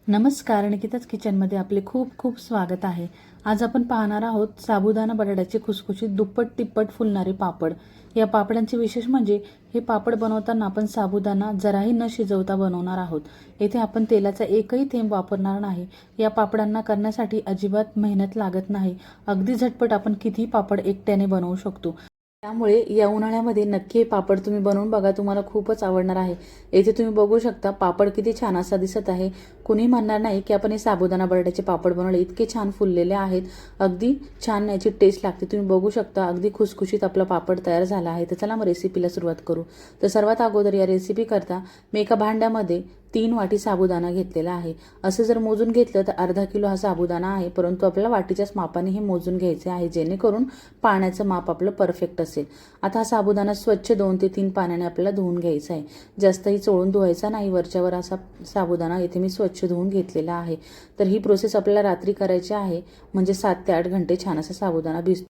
नमस्कार, निकिताच किचनमध्ये आपले खूप खूप स्वागत आहे। आज आपण पाहणार आहोत साबुदाणा बटाट्याचे खुसखुशीत दुप्पट तिप्पट फुलणारे पापड। या पापडांचे विशेष म्हणजे हे पापड बनवताना आपण साबुदाणा जराही न शिजवता बनवणार आहोत। येथे आपण तेलाचा एकही थेंब वापरणार नाही। या पापडांना करण्यासाठी अजिबात मेहनत लागत नाही। अगदी झटपट आपण किती पापड एकट्याने बनवू शकतो। त्यामुळे या उन्हाळ्यामध्ये नक्की हे पापड तुम्ही बनवून बघा, तुम्हाला खूपच आवडणार आहे। येथे तुम्ही बघू शकता पापड किती छान असा दिसत आहे। कुणी म्हणणार नाही की आपण हे साबुदाणा बटाट्याचे पापड बनवले, इतके छान फुललेले आहेत। अगदी छान याची टेस्ट लागते। तुम्ही बघू शकता अगदी खुसखुशीत आपला पापड तयार झाला आहे। तर चला मग रेसिपीला सुरुवात करू। तर सर्वात अगोदर या रेसिपी करता मी एका भांड्यामध्ये 3 वाटी साबुदाणा घेतलेला आहे। असं जर मोजून घेतलं तर अर्धा किलो हा साबुदाणा आहे, परंतु आपल्याला वाटीच्याच मापाने हे मोजून घ्यायचे आहे, जेणेकरून पाण्याचं माप आपलं परफेक्ट असेल। आता हा साबुदाणा स्वच्छ 2 ते 3 पाण्याने आपल्याला धुवून घ्यायचा आहे। जास्तही चोळून धुवायचा नाही, वरच्यावर असा साबुदाणा इथे मी स्वच्छ धुवून घेतलेला आहे। तर ही प्रोसेस आपल्याला रात्री करायची आहे, म्हणजे 7 ते 8 घंटे छान असा साबुदाणा भिजतो।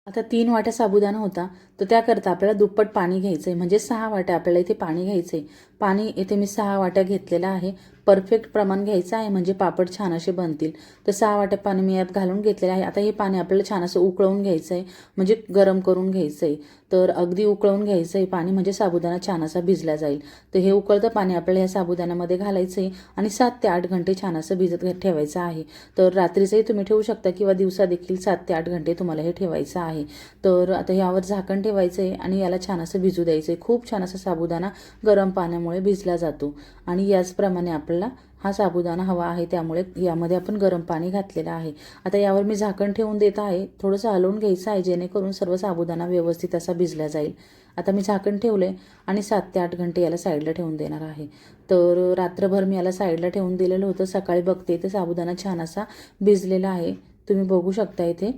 आता 3 वाट्या साबुदाणा होता, तर त्याकरता आपल्याला दुप्पट पाणी घ्यायचं आहे, म्हणजे 6 वाट्या आपल्याला इथे पाणी घ्यायचं आहे। पाणी इथे मी 6 वाट्या घेतलेलं आहे। परफेक्ट प्रमाण घ्यायचं आहे, म्हणजे पापड छान असे बनतील। तर 6 वाट्या पाणी मी यात घालून घेतलेलं आहे। आता हे पाणी आपल्याला छान असं उकळवून घ्यायचं आहे, म्हणजे गरम करून घ्यायचं आहे। तर अगदी उकळवून घ्यायचं आहे पाणी, म्हणजे साबुदाणा छान असा भिजला जाईल। तर हे उकळतं पाणी आपल्याला या साबुदाण्यामध्ये घालायचं आहे आणि 7 ते 8 घंटे छान असं भिजत ठेवायचं आहे। तर रात्रीचंही तुम्ही ठेवू शकता किंवा दिवसा देखील 7 ते 8 घंटे तुम्हाला हे ठेवायचं आहे। तर आता यावर झाकण ठेवायचं आहे आणि याला छान असं भिजू द्यायचं आहे। खूप छान असा साबुदाणा गरम पाण्यामुळे भिजला जातो आणि याचप्रमाणे आपल्याला हा साबुदाणा हवा आहे, त्यामुळे यामध्ये आपण गरम पाणी घातलेलं आहे। आता यावर मी झाकण ठेवून देत आहे, थोडंसं हलवून घ्यायचं आहे, जेणेकरून सर्व साबुदाणा व्यवस्थित असा भिजला जाईल। आता मी झाकण ठेवले आणि 7 ते 8 घंटे याला साईडला ठेवून देणार आहे। तर रात्रभर मी याला साईडला ठेवून दिलेलं होतं। सकाळी बघते तर साबुदाणा छान असा भिजलेला आहे। तुम्ही बघू शकता इथे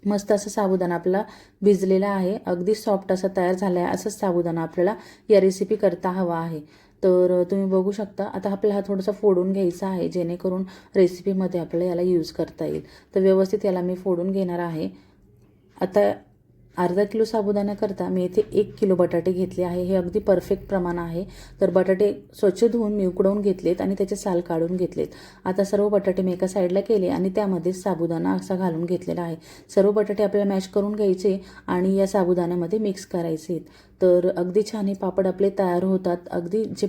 मस्त असा साबुदाणा आपला भिजलेला आहे, अगदी सॉफ्ट असा तयार झाला आहे। असंच साबुदाणा आपल्याला या रेसिपी करता हवा आहे। तर तुम्ही बघू शकता आता आपल्याला हा थोडासा फोडून घ्यायचा आहे, जेणेकरून रेसिपीमध्ये आपल्याला याला यूज करता येईल। तर व्यवस्थित याला मी फोडून घेणार आहे। आता अर्धा किलो साबुदाण्याकरता मी इथे 1 किलो बटाटे घेतले आहे। हे अगदी परफेक्ट प्रमाण आहे। तर बटाटे स्वच्छ धुवून मी उकडवून घेतलेत आणि त्याचे साल काढून घेतलेत। आता सर्व बटाटे मी एका साईडला केले आणि त्यामध्ये साबुदाणा असा घालून घेतलेला आहे। सर्व बटाटे आपल्याला मॅश करून घ्यायचे आणि या साबुदाण्यामध्ये मिक्स करायचे। तर अगदी छान हे पापड आपले तयार होतात। अगदी जे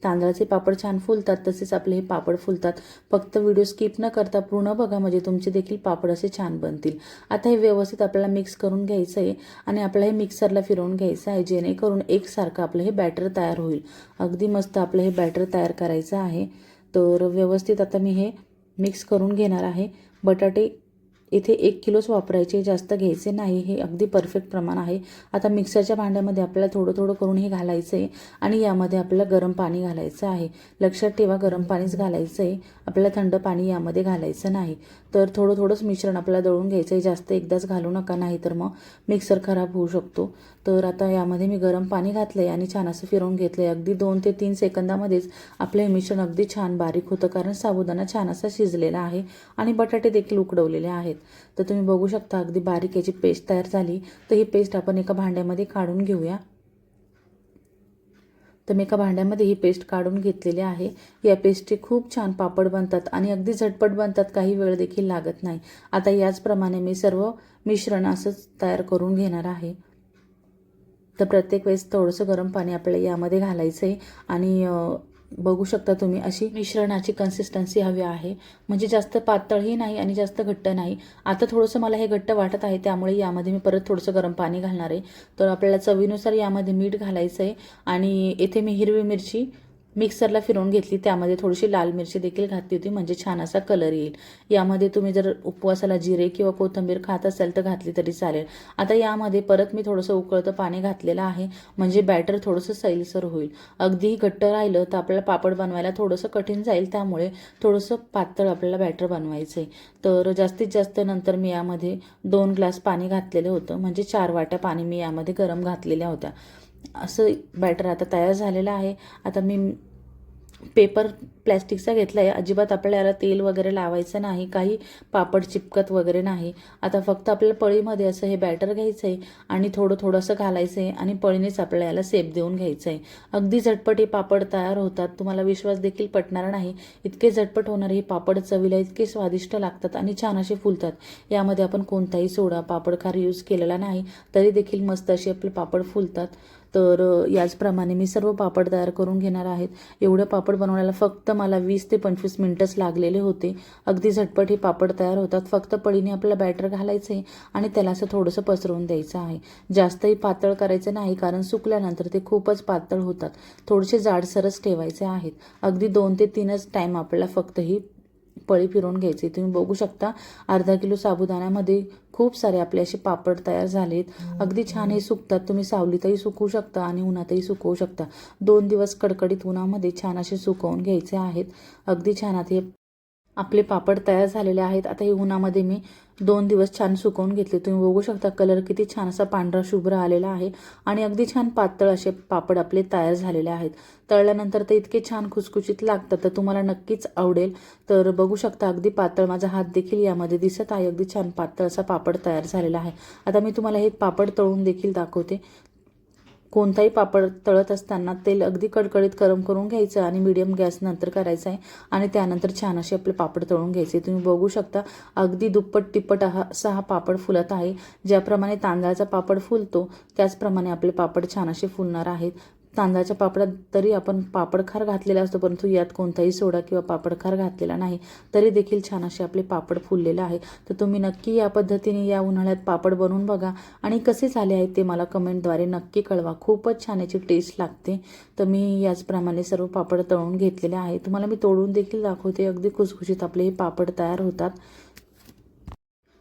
तांदळाचे पापड छान फुलतात तसेच आपले हे पापड फुलतात। फक्त व्हिडिओ स्किप न करता पूर्ण बघा, म्हणजे तुमचे देखील पापड असे छान बनतील। आता हे व्यवस्थित आपल्याला मिक्स करून घ्यायचं आहे आणि आपल्याला हे मिक्सरला फिरवून घ्यायचं आहे, जेणेकरून एकसारखं आपलं हे बॅटर तयार होईल। अगदी मस्त आपलं हे बॅटर तयार करायचं आहे। तर व्यवस्थित आता मी हे मिक्स करून घेणार आहे। बटाटे इथे 1 किलोच वापरायचे, जास्त घ्यायचे नाही, हे अगदी परफेक्ट प्रमाण आहे। आता मिक्सरच्या भांड्यामध्ये आपल्याला थोडं थोडं करून हे घालायचं आहे आणि यामध्ये आपल्याला गरम पाणी घालायचं आहे। लक्षात ठेवा, गरम पाणीच घालायचं आहे, आपल्याला थंड पाणी यामध्ये घालायचं नाही। तर थोडं थोडंच मिश्रण आपल्याला दळून घ्यायचं आहे, जास्त एकदाच घालू नका, नाही तर मग मिक्सर खराब होऊ शकतो। तर आता यामध्ये मी गरम पाणी घातलं आहे आणि छान असं फिरवून घेतलं आहे। अगदी 2 ते 3 सेकंदामध्येच आपलं हे मिश्रण अगदी छान बारीक होतं, कारण साबुदाणा छान असा शिजलेला आहे आणि बटाटे देखील उकडवलेले आहेत। तर तुम्ही बघू शकता अगदी बारीक याची पेस्ट तयार झाली। तर ही पेस्ट आपण एका भांड्यामध्ये काढून घेऊया। तर मी एका भांड्यामध्ये ही पेस्ट काढून घेतलेली आहे। या पेस्टचे खूप छान पापड बनतात आणि अगदी झटपट बनतात, काही वेळ देखील लागत नाही। आता याचप्रमाणे मी सर्व मिश्रण असंच तयार करून घेणार आहे। तर प्रत्येक वेळेस थोडंसं गरम पाणी आपल्याला यामध्ये घालायचं आहे आणि बघू शकता तुम्ही अशी मिश्रणाची कन्सिस्टन्सी हवी आहे, म्हणजे जास्त पातळही नाही आणि जास्त घट्ट नाही। आता थोडंसं मला हे घट्ट वाटत आहे, त्यामुळे यामध्ये मी परत थोडंसं गरम पाणी घालणार आहे। तर आपल्याला चवीनुसार यामध्ये मीठ घालायचं आहे आणि इथे मी हिरवी मिरची मिक्सरला फिरवून घेतली, त्यामध्ये थोडीशी लाल मिरची देखील घातली होती, म्हणजे छान असा कलर येईल। यामध्ये तुम्ही जर उपवासाला जिरे किंवा कोथिंबीर खात असाल तर घातली तरी चालेल। आता यामध्ये परत मी थोडंसं उकळतं पाणी घातलेलं आहे, म्हणजे बॅटर थोडंसं सैलसर होईल। अगदी घट्ट राहिलं तर आपल्याला पापड बनवायला थोडंसं कठीण जाईल, त्यामुळे थोडंसं पातळ आपल्याला बॅटर बनवायचं आहे। तर जास्तीत जास्त नंतर मी यामध्ये 2 ग्लास पाणी घातलेलं होतं, म्हणजे 4 वाट्या पाणी मी यामध्ये गरम घातलेल्या होत्या। असं बॅटर आता तयार झालेलं आहे। आता मी पेपर प्लॅस्टिकचा घेतला आहे. अजिबात आपल्याला याला तेल वगैरे लावायचं नाही, काही पापड चिपकत वगैरे नाही. आता फक्त आपल्याला पळीमध्ये असं हे बॅटर घ्यायचं आहे आणि थोडंसं घालायचं आहे आणि पळीनेच आपल्याला याला शेप देऊन घ्यायचं आहे. अगदी झटपट हे पापड तयार होतात. तुम्हाला विश्वास देखील पटणार नाही, इतके झटपट होणारे हे पापड चवीला इतके स्वादिष्ट लागतात आणि छान असे फुलतात. यामध्ये आपण कोणताही सोडा, पापडखार यूज केलेला नाही, तरी देखील मस्त असे आपले पापड फुलतात. तर याचप्रमाणे मी सर्व पापड तयार करून घेणार आहेत. एवढे पापड बनवण्याला फक्त मला 20 ते 25 मिनिटच लागलेले होते. अगदी झटपट हे पापड तयार होतात. फक्त पळीने आपल्याला बॅटर घालायचं आहे आणि त्याला असं थोडंसं पसरवून द्यायचं आहे. जास्तही पातळ करायचं नाही, कारण सुकल्यानंतर ते खूपच पातळ होतात. थोडेसे जाडसरच ठेवायचे आहेत. अगदी 2 ते 3च टाईम आपल्याला फक्त ही पळी फिरवून घ्यायची. तुम्ही बघू शकता अर्धा किलो साबुदाण्यामध्ये खूप सारे आपले असे पापड तयार झालेत. अगदी छान हे सुकतात. तुम्ही सावलीतही सुकवू शकता आणि उन्हातही सुकवू शकता. 2 दिवस कडकडीत उन्हामध्ये छान असे सुकवून घ्यायचे आहेत. अगदी छान आता हे आपले पापड तयार झालेले आहेत. आता हे उन्हामध्ये मी 2 दिवस छान सुकवून घेतले. तुम्ही बघू शकता कलर किती छान असा पांढरा शुभ्र आलेला आहे आणि अगदी छान पातळ असे पापड आपले तयार झालेले आहेत. तळल्यानंतर ते इतके छान खुसखुशीत लागतात, तर तुम्हाला नक्कीच आवडेल. तर बघू शकता अगदी पातळ माझा हात देखील यामध्ये दिसत आहे. अगदी छान पातळ असा पापड तयार झालेला आहे. आता मी तुम्हाला हे पापड तळून देखील दाखवते. कोणताही पापड तळत असताना तेल अगदी कडकडीत गरम करून घ्यायचं आणि मीडियम गॅस नंतर करायचं आहे आणि त्यानंतर छान असे आपले पापड तळून घ्यायचे. तुम्ही बघू शकता अगदी दुप्पट तिप्पट असा हा पापड फुलत आहे. ज्याप्रमाणे तांदळाचा पापड फुलतो त्याचप्रमाणे आपले पापड छान असे फुलणार आहेत. तांदळाच्या पापडात तरी आपण पापडखार घातलेला असतो, परंतु यात कोणताही सोडा किंवा पापडखार घातलेला नाही, तरी देखील छान असे आपले पापड फुललेले आहे. तर तुम्ही नक्की या पद्धतीने या उन्हाळ्यात पापड बनवून बघा आणि कसे झाले आहेत ते मला कमेंटद्वारे नक्की कळवा. खूपच छान याची टेस्ट लागते. तर मी याचप्रमाणे सर्व पापड तळून घेतलेले आहे. तुम्हाला मी तोडून देखील दाखवते. अगदी खुसखुशीत आपले हे पापड तयार होतात.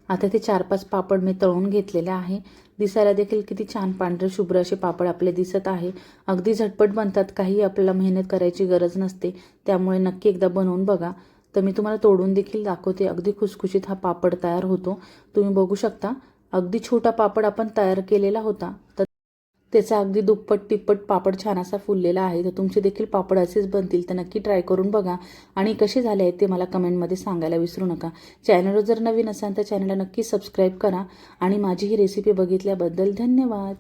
आता ते 4-5 पापड मी तळून घेतलेले आहे. दिसायला देखील किती छान पांढरे शुभ्र असे पापड आपले दिसत आहे. अगदी झटपट बनतात, काही आपल्याला मेहनत करायची गरज नसते. त्यामुळे नक्की एकदा बनवून बघा. तर मी तुम्हाला तोडून देखील दाखवते. अगदी खुसखुशीत हा पापड तयार होतो. तुम्ही बघू शकता अगदी छोटा पापड आपण तयार केलेला होता, तर त्याचा अगदी दुप्पट तिप्पट पापड छान असा फुललेला आहे. तर तुमचे देखील पापड असेच बनतील, तर नक्की ट्राय करून बघा आणि कसे झाले आहेत ते मला कमेंटमध्ये सांगायला विसरू नका. चॅनलवर जर नवीन असाल तर चॅनलला नक्की सबस्क्राईब करा आणि माझी ही रेसिपी बघितल्याबद्दल धन्यवाद.